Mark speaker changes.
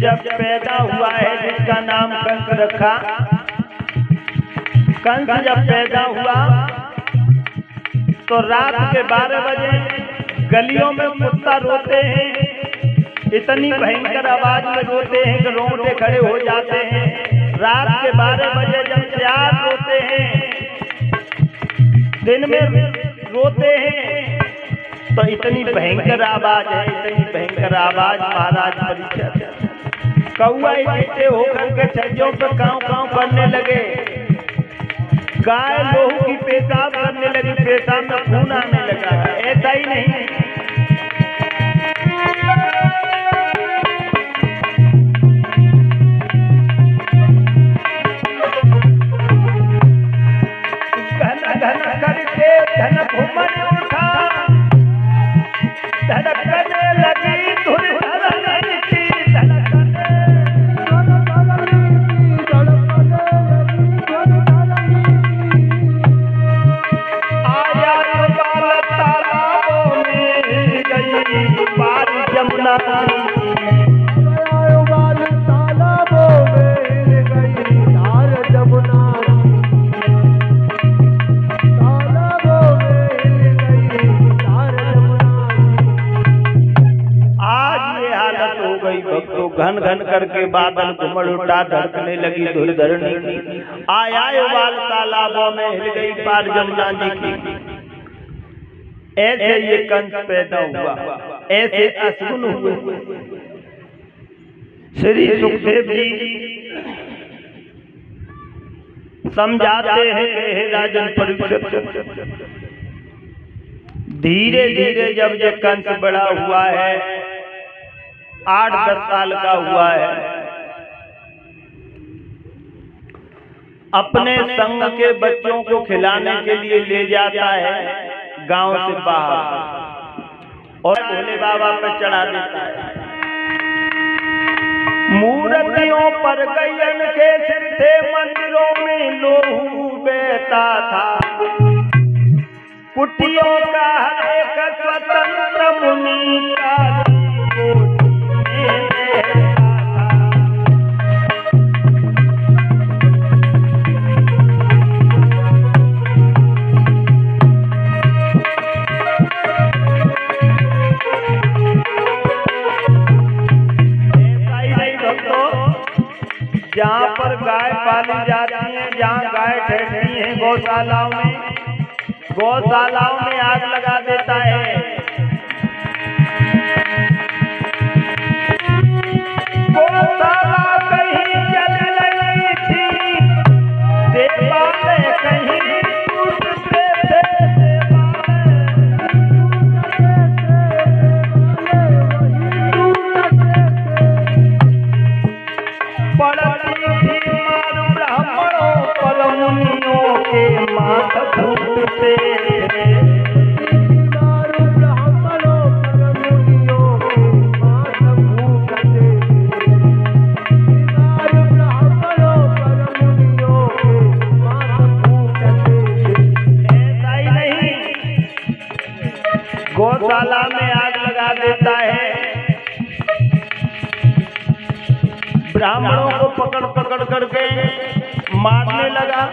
Speaker 1: जब पैदा हुआ है, जिसका नाम कंस रखा, कंस जब पैदा हुआ तो रात के 12 बजे गलियों में कुत्ता रोते हैं, इतनी भयंकर आवाज में रोते हैं कि रोंगटे खड़े हो जाते हैं। रात के 12 बजे जब सियार रोते हैं, दिन में रोते हैं, तो इतनी भयंकर आवाज है, इतनी भयंकर आवाज। महाराज परीक्षित कौआ इकट्ठे होकर के छज्जों पर काँव काँव करने लगे। गाय लोहू की पेशाब करने लगी, पेशाब में खून आने लगा। ऐसा ही नहीं, घन घन करके धन घुमन उठा, धड़कने लगी धुन धड़कने की, घन घन करके बादल घुमड़ उठा, धड़कने लगी धुल धरनी की। आया उबाल तालाबों में हिल गई पार जमुना जी की। ऐसे ये कंस पैदा हुआ, ऐसे अशुन हुए। श्री सुखदेव जी समझाते हैं, हे राजन परीक्षित, धीरे धीरे जब ये कंस बड़ा हुआ है, 8-10 साल का हुआ है, अपने संग के बच्चों को खिलाने के लिए ले जाता है गांव से बाहर और भोले बाबा पर चढ़ा देता है। मूर्तियों पर गैयन के सिर थे, मंदिरों में लोहू बहता था। कुटियों का एक स्वतंत्र मुनि का जहाँ पर गाय पाली जाती है, जहाँ गाय ठहरती है गौशालाओं में, गौशालाओं में आग लगा देता है। गौशाला कहीं जल रही थी, देवालय कहीं टूटते थे, पड़ती थी मार ब्राह्मणों पर मुनियों के माथ फूटते थे। गौशाला में आग लगा देता है, ब्राह्मणों को पकड़ पकड़ करके मारने लगा।